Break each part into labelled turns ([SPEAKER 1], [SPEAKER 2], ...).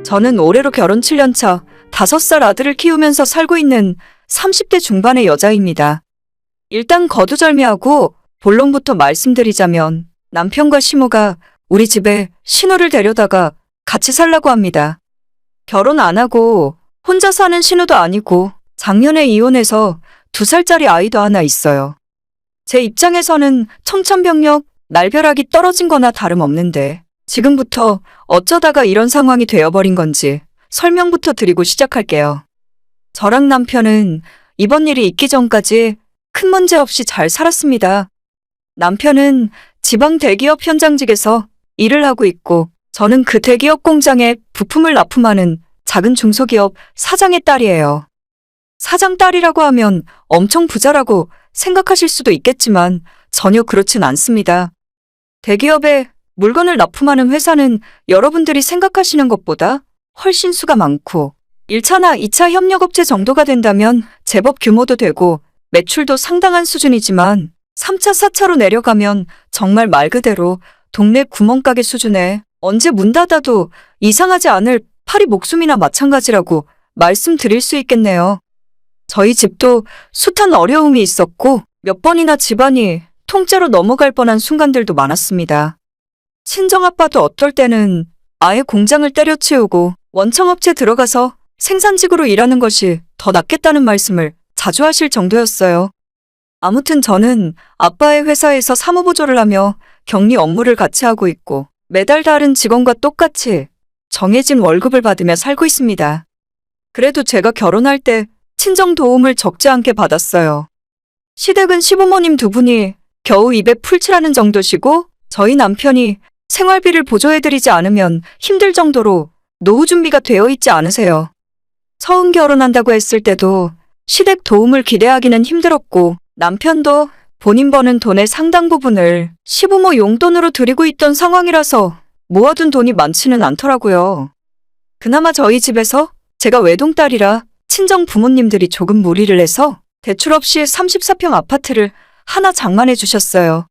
[SPEAKER 1] 저는 올해로 결혼 7년 차 5살 아들을 키우면서 살고 있는 30대 중반의 여자입니다. 일단 거두절미하고 본론부터 말씀드리자면 남편과 시모가 우리 집에 신우를 데려다가 같이 살라고 합니다. 결혼 안 하고 혼자 사는 신우도 아니고 작년에 이혼해서 2살짜리 아이도 하나 있어요. 제 입장에서는 청천벽력, 날벼락이 떨어진 거나 다름없는데 지금부터 어쩌다가 이런 상황이 되어버린 건지 설명부터 드리고 시작할게요. 저랑 남편은 이번 일이 있기 전까지 큰 문제 없이 잘 살았습니다. 남편은 지방 대기업 현장직에서 일을 하고 있고 저는 그 대기업 공장에 부품을 납품하는 작은 중소기업 사장의 딸이에요. 사장 딸이라고 하면 엄청 부자라고 생각하실 수도 있겠지만 전혀 그렇진 않습니다. 대기업에 물건을 납품하는 회사는 여러분들이 생각하시는 것보다 훨씬 수가 많고 1차나 2차 협력업체 정도가 된다면 제법 규모도 되고 매출도 상당한 수준이지만 3차, 4차로 내려가면 정말 말 그대로 동네 구멍가게 수준에 언제 문 닫아도 이상하지 않을 파리 목숨이나 마찬가지라고 말씀드릴 수 있겠네요. 저희 집도 숱한 어려움이 있었고 몇 번이나 집안이 통째로 넘어갈 뻔한 순간들도 많았습니다. 친정아빠도 어떨 때는 아예 공장을 때려치우고 원청업체 들어가서 생산직으로 일하는 것이 더 낫겠다는 말씀을 자주 하실 정도였어요. 아무튼 저는 아빠의 회사에서 사무보조를 하며 격리 업무를 같이 하고 있고 매달 다른 직원과 똑같이 정해진 월급을 받으며 살고 있습니다. 그래도 제가 결혼할 때 친정 도움을 적지 않게 받았어요. 시댁은 시부모님 두 분이 겨우 입에 풀칠하는 정도시고 저희 남편이 생활비를 보조해드리지 않으면 힘들 정도로 노후 준비가 되어 있지 않으세요. 처음 결혼한다고 했을 때도 시댁 도움을 기대하기는 힘들었고 남편도 본인 버는 돈의 상당 부분을 시부모 용돈으로 드리고 있던 상황이라서 모아둔 돈이 많지는 않더라고요. 그나마 저희 집에서 제가 외동딸이라 친정 부모님들이 조금 무리를 해서 대출 없이 34평 아파트를 하나 장만해 주셨어요.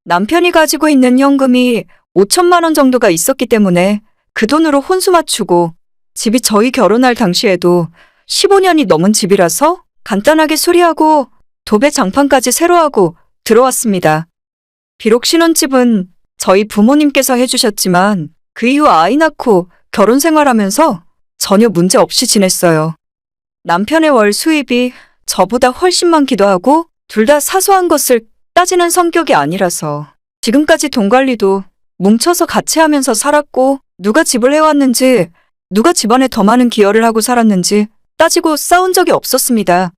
[SPEAKER 1] 남편이 가지고 있는 현금이 5천만 원 정도가 있었기 때문에 그 돈으로 혼수 맞추고 집이 저희 결혼할 당시에도 15년이 넘은 집이라서 간단하게 수리하고 도배 장판까지 새로 하고 들어왔습니다. 비록 신혼집은 저희 부모님께서 해주셨지만 그 이후 아이 낳고 결혼 생활하면서 전혀 문제 없이 지냈어요. 남편의 월 수입이 저보다 훨씬 많기도 하고 둘 다 사소한 것을 따지는 성격이 아니라서 지금까지 돈 관리도 뭉쳐서 같이 하면서 살았고 누가 집을 해왔는지 누가 집안에 더 많은 기여를 하고 살았는지 따지고 싸운 적이 없었습니다.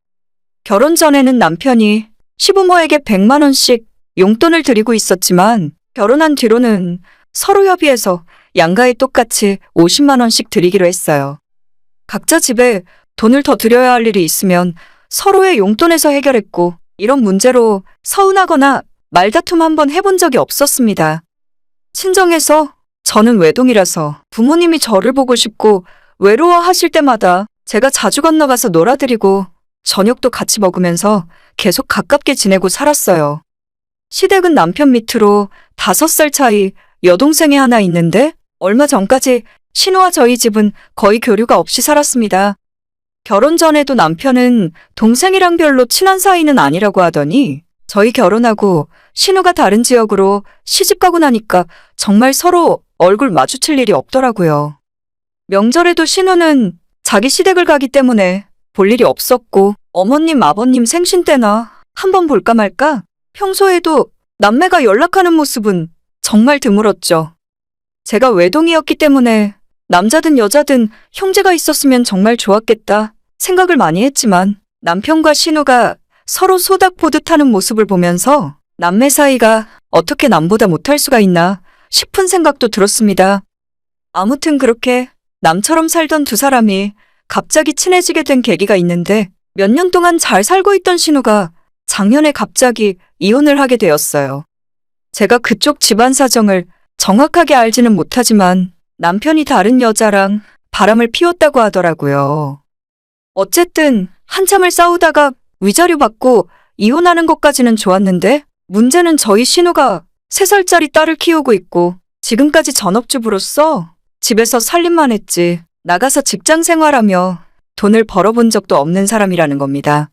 [SPEAKER 1] 결혼 전에는 남편이 시부모에게 100만 원씩 용돈을 드리고 있었지만 결혼한 뒤로는 서로 협의해서 양가에 똑같이 50만 원씩 드리기로 했어요. 각자 집에 돈을 더 드려야 할 일이 있으면 서로의 용돈에서 해결했고 이런 문제로 서운하거나 말다툼 한번 해본 적이 없었습니다. 친정에서 저는 외동이라서 부모님이 저를 보고 싶고 외로워하실 때마다 제가 자주 건너가서 놀아드리고 저녁도 같이 먹으면서 계속 가깝게 지내고 살았어요. 시댁은 남편 밑으로 5살 차이 여동생이 하나 있는데 얼마 전까지 신우와 저희 집은 거의 교류가 없이 살았습니다. 결혼 전에도 남편은 동생이랑 별로 친한 사이는 아니라고 하더니 저희 결혼하고 신우가 다른 지역으로 시집가고 나니까 정말 서로 얼굴 마주칠 일이 없더라고요. 명절에도 신우는 자기 시댁을 가기 때문에 볼 일이 없었고 어머님, 아버님 생신 때나 한번 볼까 말까? 평소에도 남매가 연락하는 모습은 정말 드물었죠. 제가 외동이었기 때문에 남자든 여자든 형제가 있었으면 정말 좋았겠다 생각을 많이 했지만 남편과 신우가 서로 소닥보듯 하는 모습을 보면서 남매 사이가 어떻게 남보다 못할 수가 있나 싶은 생각도 들었습니다. 아무튼 그렇게 남처럼 살던 두 사람이 갑자기 친해지게 된 계기가 있는데 몇 년 동안 잘 살고 있던 신우가 작년에 갑자기 이혼을 하게 되었어요. 제가 그쪽 집안 사정을 정확하게 알지는 못하지만 남편이 다른 여자랑 바람을 피웠다고 하더라고요. 어쨌든 한참을 싸우다가 위자료 받고 이혼하는 것까지는 좋았는데 문제는 저희 신우가 3살짜리 딸을 키우고 있고 지금까지 전업주부로서 집에서 살림만 했지 나가서 직장 생활하며 돈을 벌어본 적도 없는 사람이라는 겁니다.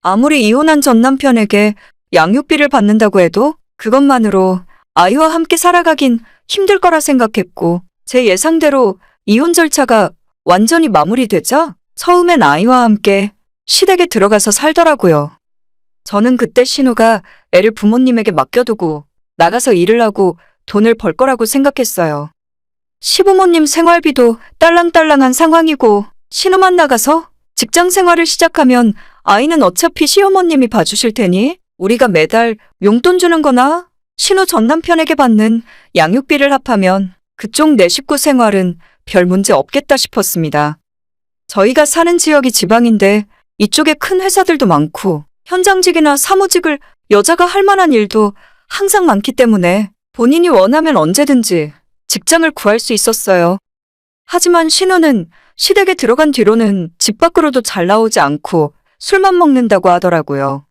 [SPEAKER 1] 아무리 이혼한 전 남편에게 양육비를 받는다고 해도 그것만으로 아이와 함께 살아가긴 힘들 거라 생각했고, 제 예상대로 이혼 절차가 완전히 마무리되자 처음엔 아이와 함께 시댁에 들어가서 살더라고요. 저는 그때 신우가 애를 부모님에게 맡겨두고 나가서 일을 하고 돈을 벌 거라고 생각했어요. 시부모님 생활비도 딸랑딸랑한 상황이고, 신우만 나가서 직장 생활을 시작하면 아이는 어차피 시어머님이 봐주실 테니 우리가 매달 용돈 주는 거나 신우 전 남편에게 받는 양육비를 합하면 그쪽 내 식구 생활은 별 문제 없겠다 싶었습니다. 저희가 사는 지역이 지방인데 이쪽에 큰 회사들도 많고 현장직이나 사무직을 여자가 할 만한 일도 항상 많기 때문에 본인이 원하면 언제든지 직장을 구할 수 있었어요. 하지만 신우는 시댁에 들어간 뒤로는 집 밖으로도 잘 나오지 않고 술만 먹는다고 하더라고요.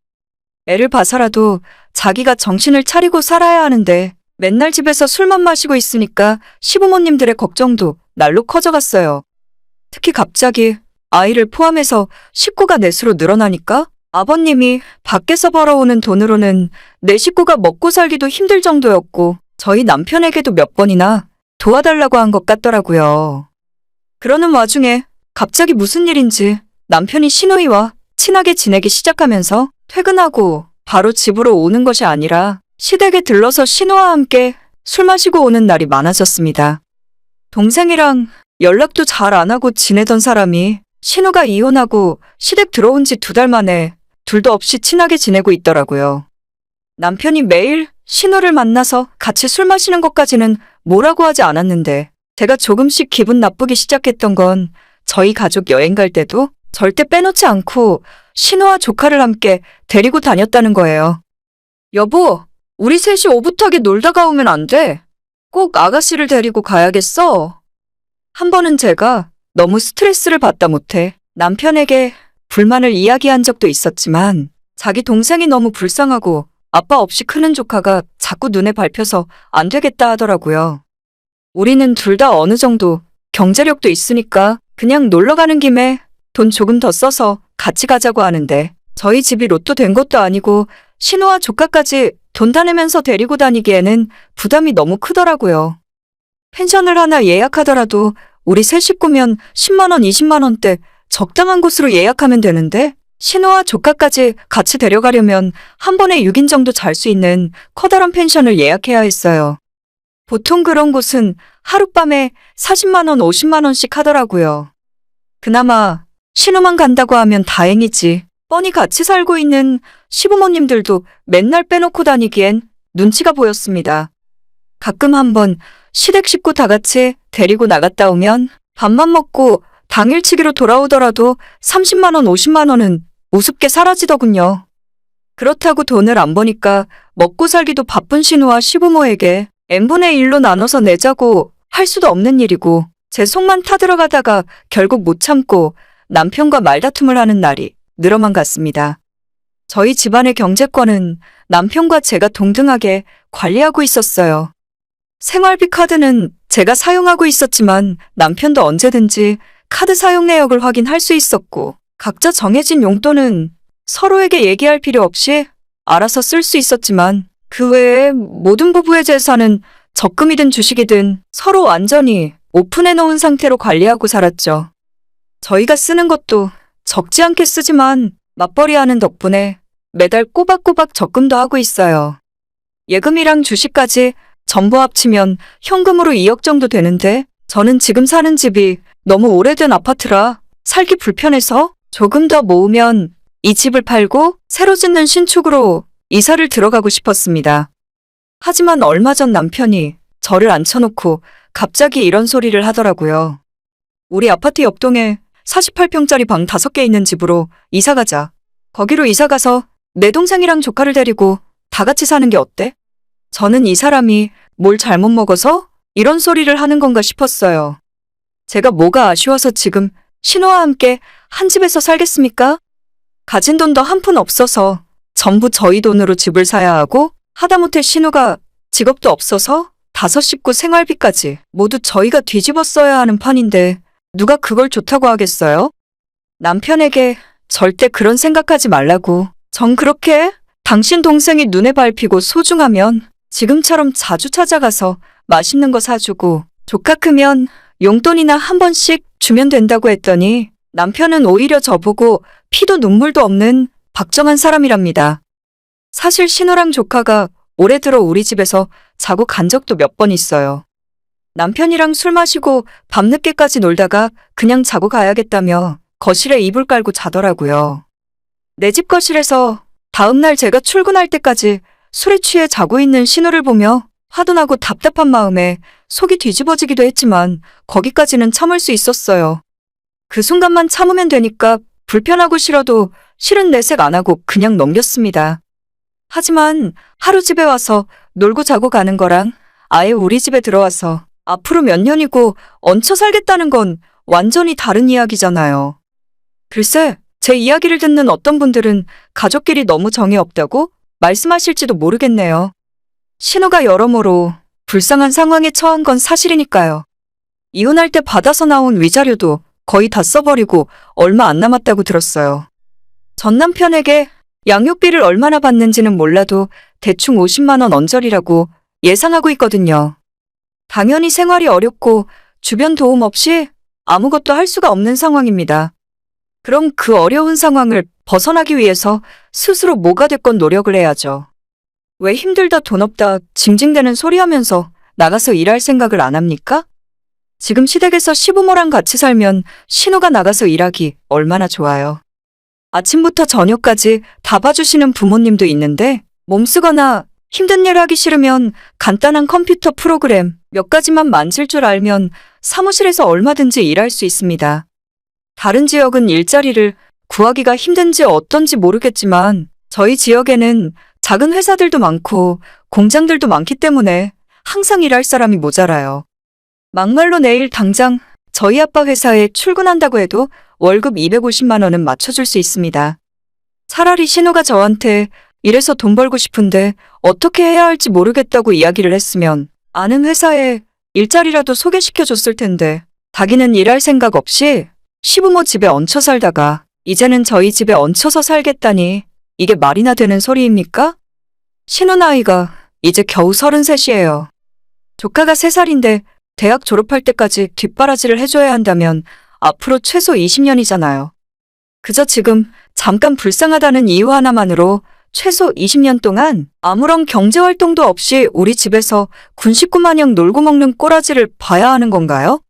[SPEAKER 1] 애를 봐서라도 자기가 정신을 차리고 살아야 하는데 맨날 집에서 술만 마시고 있으니까 시부모님들의 걱정도 날로 커져갔어요. 특히 갑자기 아이를 포함해서 식구가 넷으로 늘어나니까 아버님이 밖에서 벌어오는 돈으로는 내 식구가 먹고 살기도 힘들 정도였고, 저희 남편에게도 몇 번이나 도와달라고 한 것 같더라고요. 그러는 와중에 갑자기 무슨 일인지 남편이 신우이와 친하게 지내기 시작하면서 퇴근하고 바로 집으로 오는 것이 아니라 시댁에 들러서 신우와 함께 술 마시고 오는 날이 많아졌습니다. 동생이랑 연락도 잘 안 하고 지내던 사람이 신우가 이혼하고 시댁 들어온 지 2달 만에 둘도 없이 친하게 지내고 있더라고요. 남편이 매일 신우를 만나서 같이 술 마시는 것까지는 뭐라고 하지 않았는데, 제가 조금씩 기분 나쁘기 시작했던 건 저희 가족 여행 갈 때도 절대 빼놓지 않고 신우와 조카를 함께 데리고 다녔다는 거예요. 여보, 우리 셋이 오붓하게 놀다가 오면 안 돼. 꼭 아가씨를 데리고 가야겠어. 한 번은 제가 너무 스트레스를 받다 못해 남편에게 불만을 이야기한 적도 있었지만, 자기 동생이 너무 불쌍하고 아빠 없이 크는 조카가 자꾸 눈에 밟혀서 안 되겠다 하더라고요. 우리는 둘 다 어느 정도 경제력도 있으니까 그냥 놀러 가는 김에 돈 조금 더 써서 같이 가자고 하는데, 저희 집이 로또 된 것도 아니고 신우와 조카까지 돈 다 내면서 데리고 다니기에는 부담이 너무 크더라고요. 펜션을 하나 예약하더라도 우리 세 식구면 10만 원, 20만 원대 적당한 곳으로 예약하면 되는데, 신우와 조카까지 같이 데려가려면 한 번에 6인 정도 잘 수 있는 커다란 펜션을 예약해야 했어요. 보통 그런 곳은 하룻밤에 40만 원, 50만 원씩 하더라고요. 그나마 신우만 간다고 하면 다행이지, 뻔히 같이 살고 있는 시부모님들도 맨날 빼놓고 다니기엔 눈치가 보였습니다. 가끔 한번 시댁 식구 다 같이 데리고 나갔다 오면 밥만 먹고 당일치기로 돌아오더라도 30만 원, 50만 원은 우습게 사라지더군요. 그렇다고 돈을 안 버니까 먹고 살기도 바쁜 신우와 시부모에게 n분의 1로 나눠서 내자고 할 수도 없는 일이고, 제 속만 타들어가다가 결국 못 참고 남편과 말다툼을 하는 날이 늘어만 갔습니다. 저희 집안의 경제권은 남편과 제가 동등하게 관리하고 있었어요. 생활비 카드는 제가 사용하고 있었지만 남편도 언제든지 카드 사용 내역을 확인할 수 있었고, 각자 정해진 용돈은 서로에게 얘기할 필요 없이 알아서 쓸 수 있었지만, 그 외에 모든 부부의 재산은 적금이든 주식이든 서로 완전히 오픈해 놓은 상태로 관리하고 살았죠. 저희가 쓰는 것도 적지 않게 쓰지만 맞벌이하는 덕분에 매달 꼬박꼬박 적금도 하고 있어요. 예금이랑 주식까지 전부 합치면 현금으로 2억 정도 되는데, 저는 지금 사는 집이 너무 오래된 아파트라 살기 불편해서 조금 더 모으면 이 집을 팔고 새로 짓는 신축으로 이사를 들어가고 싶었습니다. 하지만 얼마 전 남편이 저를 앉혀놓고 갑자기 이런 소리를 하더라고요. 우리 아파트 옆동에 48평짜리 방 5개 있는 집으로 이사 가자. 거기로 이사 가서 내 동생이랑 조카를 데리고 다 같이 사는 게 어때? 저는 이 사람이 뭘 잘못 먹어서 이런 소리를 하는 건가 싶었어요. 제가 뭐가 아쉬워서 지금 신우와 함께 한 집에서 살겠습니까? 가진 돈도 한 푼 없어서 전부 저희 돈으로 집을 사야 하고, 하다못해 신우가 직업도 없어서 5 식구 생활비까지 모두 저희가 뒤집어 써야 하는 판인데, 누가 그걸 좋다고 하겠어요? 남편에게 절대 그런 생각하지 말라고. 전 그렇게 당신 동생이 눈에 밟히고 소중하면 지금처럼 자주 찾아가서 맛있는 거 사주고 조카 크면 용돈이나 한 번씩 주면 된다고 했더니 남편은 오히려 저보고 피도 눈물도 없는 박정한 사람이랍니다. 사실 신호랑 조카가 올해 들어 우리 집에서 자고 간 적도 몇 번 있어요. 남편이랑 술 마시고 밤늦게까지 놀다가 그냥 자고 가야겠다며 거실에 이불 깔고 자더라고요. 내 집 거실에서 다음날 제가 출근할 때까지 술에 취해 자고 있는 신호를 보며 화도 나고 답답한 마음에 속이 뒤집어지기도 했지만 거기까지는 참을 수 있었어요. 그 순간만 참으면 되니까 불편하고 싫어도 실은 내색 안 하고 그냥 넘겼습니다. 하지만 하루 집에 와서 놀고 자고 가는 거랑 아예 우리 집에 들어와서 앞으로 몇 년이고 얹혀 살겠다는 건 완전히 다른 이야기잖아요. 글쎄, 제 이야기를 듣는 어떤 분들은 가족끼리 너무 정이 없다고 말씀하실지도 모르겠네요. 신호가 여러모로 불쌍한 상황에 처한 건 사실이니까요. 이혼할 때 받아서 나온 위자료도 거의 다 써버리고 얼마 안 남았다고 들었어요. 전 남편에게 양육비를 얼마나 받는지는 몰라도 대충 50만 원 언저리라고 예상하고 있거든요. 당연히 생활이 어렵고 주변 도움 없이 아무것도 할 수가 없는 상황입니다. 그럼 그 어려운 상황을 벗어나기 위해서 스스로 뭐가 됐건 노력을 해야죠. 왜 힘들다 돈 없다 징징대는 소리 하면서 나가서 일할 생각을 안 합니까? 지금 시댁에서 시부모랑 같이 살면 신호가 나가서 일하기 얼마나 좋아요. 아침부터 저녁까지 다 봐주시는 부모님도 있는데 몸쓰거나 힘든 일 하기 싫으면 간단한 컴퓨터 프로그램 몇 가지만 만질 줄 알면 사무실에서 얼마든지 일할 수 있습니다. 다른 지역은 일자리를 구하기가 힘든지 어떤지 모르겠지만 저희 지역에는 작은 회사들도 많고 공장들도 많기 때문에 항상 일할 사람이 모자라요. 막말로 내일 당장 저희 아빠 회사에 출근한다고 해도 월급 250만 원은 맞춰줄 수 있습니다. 차라리 신호가 저한테 이래서 돈 벌고 싶은데 어떻게 해야 할지 모르겠다고 이야기를 했으면 아는 회사에 일자리라도 소개시켜줬을 텐데 자기는 일할 생각 없이 시부모 집에 얹혀 살다가 이제는 저희 집에 얹혀서 살겠다니 이게 말이나 되는 소리입니까? 신호 나이가 이제 겨우 33이에요. 조카가 3살인데 대학 졸업할 때까지 뒷바라지를 해줘야 한다면 앞으로 최소 20년이잖아요. 그저 지금 잠깐 불쌍하다는 이유 하나만으로 최소 20년 동안 아무런 경제활동도 없이 우리 집에서 군식구 마냥 놀고 먹는 꼬라지를 봐야 하는 건가요?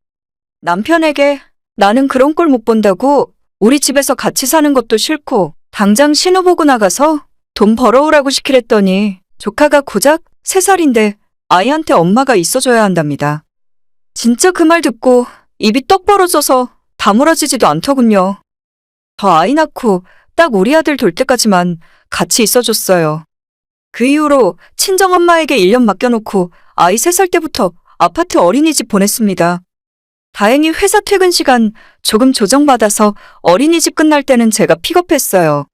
[SPEAKER 1] 남편에게 나는 그런 꼴 못 본다고 우리 집에서 같이 사는 것도 싫고 당장 신호 보고 나가서 돈 벌어오라고 시키랬더니 조카가 고작 3살인데 아이한테 엄마가 있어줘야 한답니다. 진짜 그 말 듣고 입이 떡 벌어져서 다물어지지도 않더군요. 저 아이 낳고 딱 우리 아들 돌 때까지만 같이 있어줬어요. 그 이후로 친정엄마에게 1년 맡겨놓고 아이 3살 때부터 아파트 어린이집 보냈습니다. 다행히 회사 퇴근 시간 조금 조정받아서 어린이집 끝날 때는 제가 픽업했어요.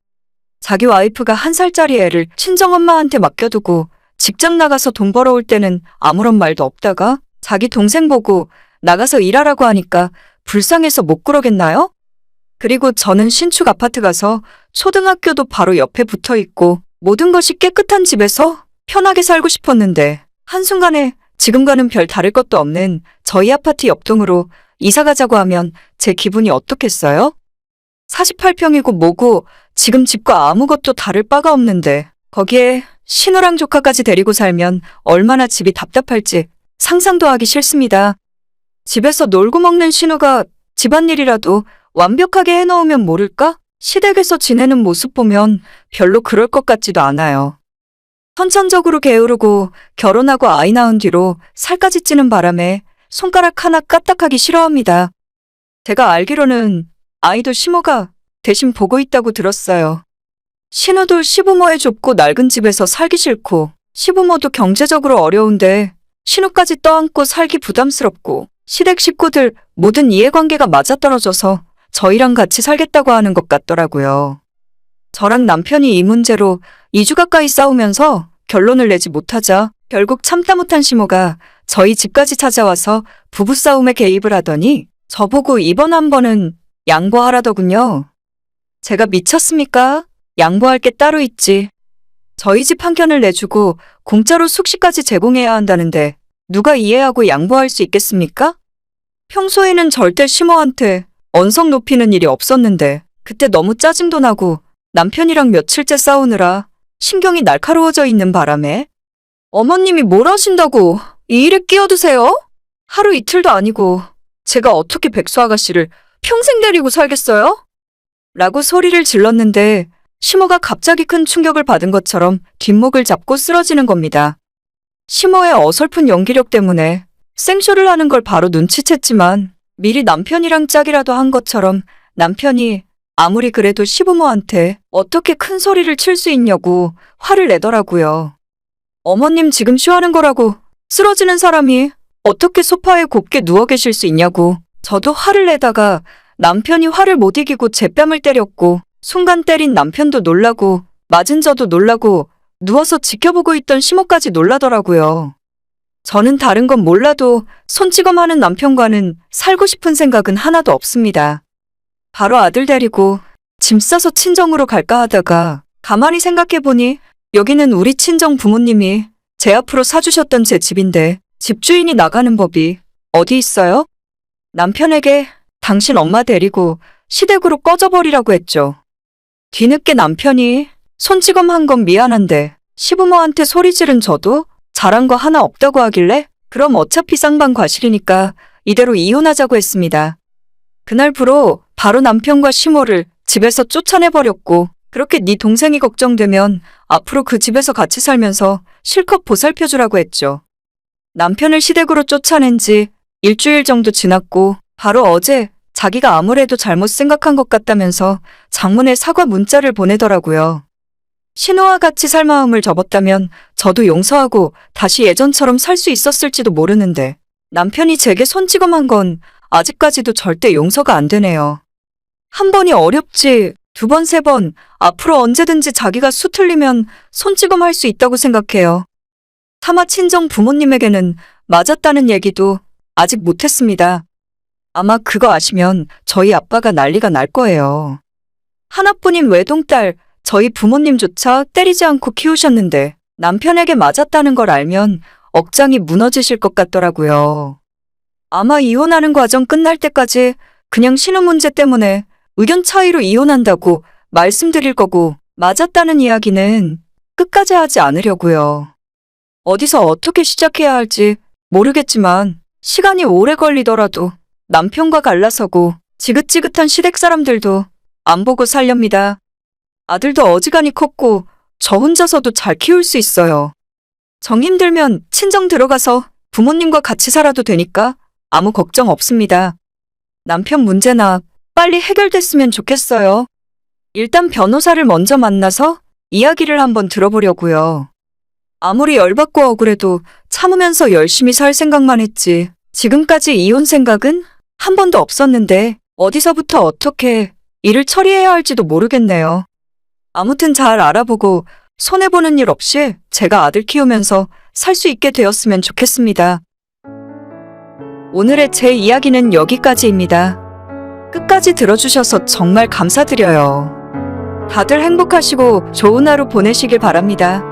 [SPEAKER 1] 자기 와이프가 1살짜리 애를 친정엄마한테 맡겨두고 직장 나가서 돈 벌어올 때는 아무런 말도 없다가 자기 동생 보고 나가서 일하라고 하니까 불쌍해서 못 그러겠나요? 그리고 저는 신축 아파트 가서 초등학교도 바로 옆에 붙어 있고 모든 것이 깨끗한 집에서 편하게 살고 싶었는데 한순간에 지금과는 별 다를 것도 없는 저희 아파트 옆동으로 이사 가자고 하면 제 기분이 어떻겠어요? 48평이고 뭐고 지금 집과 아무것도 다를 바가 없는데 거기에 신호랑 조카까지 데리고 살면 얼마나 집이 답답할지 상상도 하기 싫습니다. 집에서 놀고 먹는 신호가 집안일이라도 완벽하게 해놓으면 모를까? 시댁에서 지내는 모습 보면 별로 그럴 것 같지도 않아요. 선천적으로 게으르고 결혼하고 아이 낳은 뒤로 살까지 찌는 바람에 손가락 하나 까딱하기 싫어합니다. 제가 알기로는 아이도 시모가 대신 보고 있다고 들었어요. 신우도 시부모의 좁고 낡은 집에서 살기 싫고 시부모도 경제적으로 어려운데 신우까지 떠안고 살기 부담스럽고 시댁 식구들 모든 이해관계가 맞아떨어져서 저희랑 같이 살겠다고 하는 것 같더라고요. 저랑 남편이 이 문제로 2주 가까이 싸우면서 결론을 내지 못하자 결국 참다 못한 시모가 저희 집까지 찾아와서 부부싸움에 개입을 하더니 저보고 이번 한 번은 양보하라더군요. 제가 미쳤습니까? 양보할 게 따로 있지. 저희 집 한 켠을 내주고 공짜로 숙식까지 제공해야 한다는데 누가 이해하고 양보할 수 있겠습니까? 평소에는 절대 시모한테 언성 높이는 일이 없었는데 그때 너무 짜증도 나고 남편이랑 며칠째 싸우느라 신경이 날카로워져 있는 바람에 어머님이 뭘 하신다고 이 일에 끼어드세요? 하루 이틀도 아니고 제가 어떻게 백수 아가씨를 평생 데리고 살겠어요? 라고 소리를 질렀는데 시모가 갑자기 큰 충격을 받은 것처럼 뒷목을 잡고 쓰러지는 겁니다. 시모의 어설픈 연기력 때문에 생쇼를 하는 걸 바로 눈치챘지만 미리 남편이랑 짝이라도 한 것처럼 남편이 아무리 그래도 시부모한테 어떻게 큰 소리를 칠 수 있냐고 화를 내더라고요. 어머님 지금 쉬하는 거라고 쓰러지는 사람이 어떻게 소파에 곱게 누워 계실 수 있냐고. 저도 화를 내다가 남편이 화를 못 이기고 제 뺨을 때렸고 순간 때린 남편도 놀라고 맞은 저도 놀라고 누워서 지켜보고 있던 시모까지 놀라더라고요. 저는 다른 건 몰라도 손찌검하는 남편과는 살고 싶은 생각은 하나도 없습니다. 바로 아들 데리고 짐 싸서 친정으로 갈까 하다가 가만히 생각해보니 여기는 우리 친정 부모님이 제 앞으로 사주셨던 제 집인데 집주인이 나가는 법이 어디 있어요? 남편에게 당신 엄마 데리고 시댁으로 꺼져버리라고 했죠. 뒤늦게 남편이 손찌검한 건 미안한데 시부모한테 소리 지른 저도 잘한 거 하나 없다고 하길래 그럼 어차피 쌍방 과실이니까 이대로 이혼하자고 했습니다. 그날부로 바로 남편과 시모를 집에서 쫓아내버렸고 그렇게 네 동생이 걱정되면 앞으로 그 집에서 같이 살면서 실컷 보살펴주라고 했죠. 남편을 시댁으로 쫓아낸 지 일주일 정도 지났고 바로 어제 자기가 아무래도 잘못 생각한 것 같다면서 장문의 사과 문자를 보내더라고요. 신호와 같이 살 마음을 접었다면 저도 용서하고 다시 예전처럼 살 수 있었을지도 모르는데 남편이 제게 손찌검한 건 아직까지도 절대 용서가 안 되네요. 한 번이 어렵지 두 번, 세 번 앞으로 언제든지 자기가 수틀리면 손찌검할 수 있다고 생각해요. 차마 친정 부모님에게는 맞았다는 얘기도 아직 못했습니다. 아마 그거 아시면 저희 아빠가 난리가 날 거예요. 하나뿐인 외동딸 저희 부모님조차 때리지 않고 키우셨는데 남편에게 맞았다는 걸 알면 억장이 무너지실 것 같더라고요. 아마 이혼하는 과정 끝날 때까지 그냥 신혼 문제 때문에 의견 차이로 이혼한다고 말씀드릴 거고 맞았다는 이야기는 끝까지 하지 않으려고요. 어디서 어떻게 시작해야 할지 모르겠지만 시간이 오래 걸리더라도 남편과 갈라서고 지긋지긋한 시댁 사람들도 안 보고 살렵니다. 아들도 어지간히 컸고 저 혼자서도 잘 키울 수 있어요. 정 힘들면 친정 들어가서 부모님과 같이 살아도 되니까 아무 걱정 없습니다. 남편 문제나 빨리 해결됐으면 좋겠어요. 일단 변호사를 먼저 만나서 이야기를 한번 들어보려고요. 아무리 열받고 억울해도 참으면서 열심히 살 생각만 했지 지금까지 이혼 생각은 한 번도 없었는데 어디서부터 어떻게 일을 처리해야 할지도 모르겠네요. 아무튼 잘 알아보고 손해보는 일 없이 제가 아들 키우면서 살 수 있게 되었으면 좋겠습니다. 오늘의 제 이야기는 여기까지입니다. 끝까지 들어주셔서 정말 감사드려요. 다들 행복하시고 좋은 하루 보내시길 바랍니다.